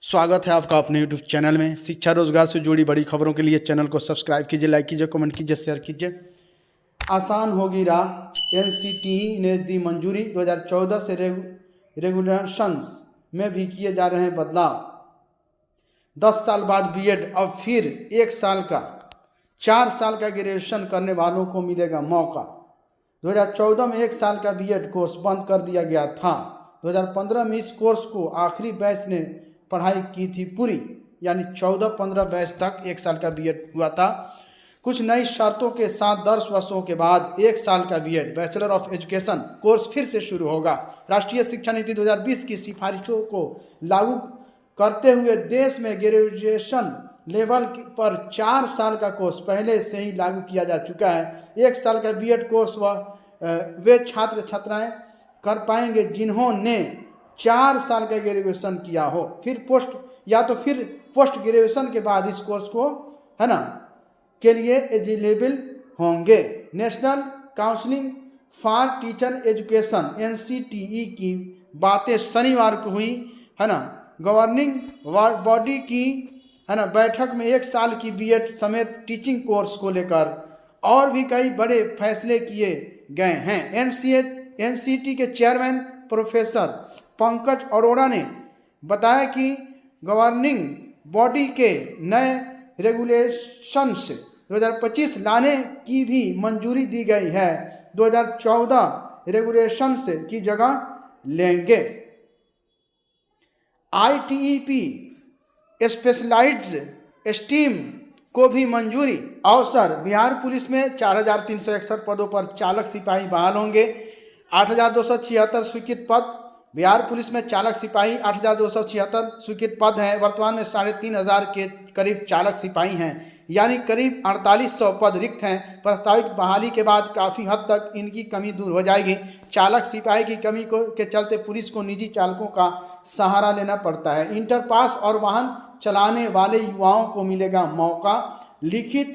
स्वागत है आपका अपने YouTube चैनल में। शिक्षा रोजगार से जुड़ी बड़ी खबरों के लिए चैनल को सब्सक्राइब कीजिए, लाइक कीजिए, कमेंट कीजिए, शेयर कीजिए। आसान होगी राह, एनसीटीई ने दी मंजूरी। 2014 से रेगुलेशंस में भी किए जा रहे हैं बदलाव। 10 साल बाद बीएड अब फिर 1 साल का 4 साल का ग्रेजुएशन करने वालों को मिलेगा मौका। 2014 में 1 साल का बीएड कोर्स बंद कर दिया गया था। 2015 में इस कोर्स को आखिरी बैच ने पढ़ाई की थी पूरी, यानी 14-15 बैच तक 1 साल का बीएड हुआ था। कुछ नई शर्तों के साथ 10 वर्षों के बाद 1 साल का BEd bachelor of education course फिर से शुरू होगा। राष्ट्रीय शिक्षा नीति 2020 की सिफारिशों को लागू करते हुए देश में ग्रेजुएशन लेवल पर 4 साल का कोर्स पहले से ही लागू किया जा चुका है। 1 साल का बीएड कोर्स वे छात्र छात्राएं कर पाएंगे जिन्होंने 4 साल का ग्रेजुएशन किया हो, फिर पोस्ट ग्रेजुएशन के बाद इस कोर्स को के लिए एलिजिबल होंगे। National counselling for teacher education NCTE की बातें शनिवार को हुई गवर्निंग बॉडी की बैठक में 1 साल की बीएड समेत टीचिंग कोर्स को लेकर और भी कई बड़े फैसले किए गए हैं। एनसीटी के चेयरमैन प्रोफेसर पंकज अरोड़ा ने बताया कि गवर्निंग बॉडी के नए रेगुलेशंस 2025 लाने की भी मंजूरी दी गई है। 2014 रेगुलेशंस की जगह लेंगे। आईटीईपी स्पेशलाइज्ड स्ट्रीम को भी मंजूरी। अवसर बिहार पुलिस में 4361 पदों पर चालक सिपाही बहाल होंगे। 8276 स्वीकृत पद। बिहार पुलिस में चालक सिपाही 8276 स्वीकृत पद हैं। वर्तमान में 3500 के करीब चालक सिपाही हैं, यानी करीब 4800 पद रिक्त हैं। प्रस्तावित बहाली के बाद काफ़ी हद तक इनकी कमी दूर हो जाएगी। चालक सिपाही की कमी के चलते पुलिस को निजी चालकों का सहारा लेना पड़ता है। इंटर पास और वाहन चलाने वाले युवाओं को मिलेगा मौका। लिखित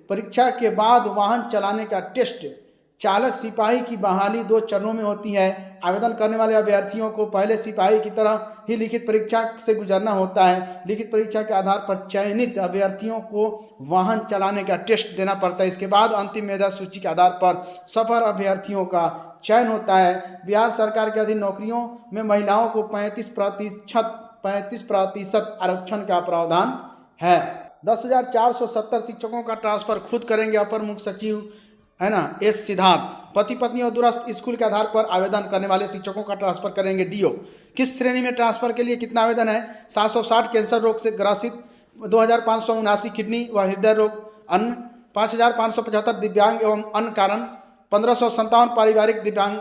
परीक्षा के बाद वाहन चलाने का टेस्ट। चालक सिपाही की बहाली 2 चरणों में होती है। आवेदन करने वाले अभ्यर्थियों को पहले सिपाही की तरह ही लिखित परीक्षा से गुजरना होता है। लिखित परीक्षा के आधार पर चयनित अभ्यर्थियों को वाहन चलाने का टेस्ट देना पड़ता है। इसके बाद अंतिम मेधा सूची के आधार पर सफल अभ्यर्थियों का चयन होता है। बिहार सरकार के अधीन नौकरियों में महिलाओं को 35% आरक्षण का प्रावधान है। 10,470 शिक्षकों का ट्रांसफर खुद करेंगे अपर मुख्य सचिव एस सिद्धार्थ। पति पत्नी और दूरस्थ स्कूल के आधार पर आवेदन करने वाले शिक्षकों का ट्रांसफर करेंगे डीओ। किस श्रेणी में ट्रांसफर के लिए कितना आवेदन है? 760 कैंसर रोग से ग्रसित, 2579 किडनी व हृदय रोग, अन्य 5575 दिव्यांग एवं अन्य कारण, 1557 पारिवारिक दिव्यांग,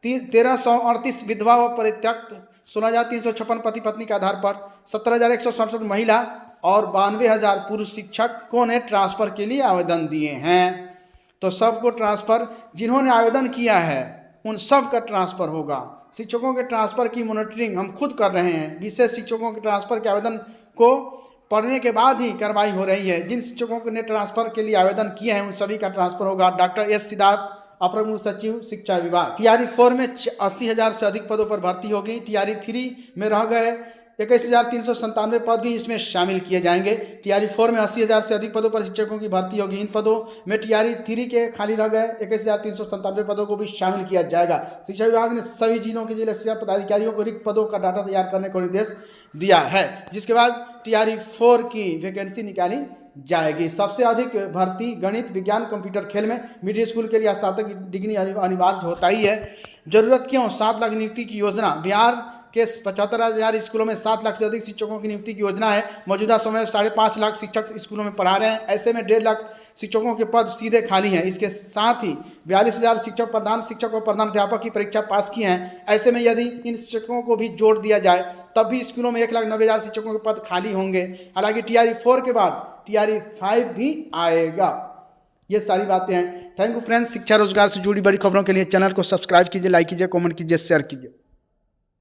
1338 विधवा व परित्यक्त, 16,356 पति पत्नी के आधार पर, 17,167 महिला और 92,000 पुरुष शिक्षकों ने ट्रांसफर के लिए आवेदन दिए हैं। तो सबको ट्रांसफ़र, जिन्होंने आवेदन किया है उन सब का ट्रांसफ़र होगा। शिक्षकों के ट्रांसफ़र की मॉनिटरिंग हम खुद कर रहे हैं। विशेष शिक्षकों के ट्रांसफ़र के आवेदन को पढ़ने के बाद ही कार्रवाई हो रही है। जिन शिक्षकों ने ट्रांसफ़र के लिए आवेदन किए हैं उन सभी का ट्रांसफ़र होगा। डॉक्टर एस सिद्धार्थ, अपर मुख्य सचिव शिक्षा विभाग। टीआरई 4 में 80,000 से अधिक पदों पर भर्ती होगी। टीआरई 3 में रह गए 21,397 पद भी इसमें शामिल किए जाएंगे। टीआरई 4 में 80,000 से अधिक पदों पर शिक्षकों की भर्ती होगी। इन पदों में टीआरई 3 के खाली रह गए 21,397 पदों को भी शामिल किया जाएगा। शिक्षा विभाग ने सभी जिलों के जिला शिक्षा पदाधिकारियों को रिक्त पदों का डाटा तैयार करने का निर्देश दिया है, जिसके बाद टीआरई 4 की वैकेंसी निकाली जाएगी। सबसे अधिक भर्ती गणित, विज्ञान, कंप्यूटर, खेल में मिडिल स्कूल के लिए स्नातक डिग्री अनिवार्य होता ही है। जरूरत क्यों? 7 लाख नियुक्ति की योजना। बिहार के 75,000 स्कूलों में 7 लाख से अधिक शिक्षकों की नियुक्ति की योजना है। मौजूदा समय में 5.5 लाख शिक्षक स्कूलों में पढ़ा रहे हैं। ऐसे में 1.5 लाख शिक्षकों के पद सीधे खाली हैं। इसके साथ ही 42,000 शिक्षक और प्रधान अध्यापक की परीक्षा पास की हैं। ऐसे में यदि इन शिक्षकों को भी जोड़ दिया जाए तब भी स्कूलों में 1,90,000 शिक्षकों के पद खाली होंगे। हालांकि टीआरई 4 के बाद टीआरई 5 भी आएगा। ये सारी बातें हैं। Thank you friends. शिक्षा रोजगार से जुड़ी बड़ी खबरों के लिए चैनल को सब्सक्राइब कीजिए, लाइक कीजिए, कमेंट कीजिए, शेयर कीजिए।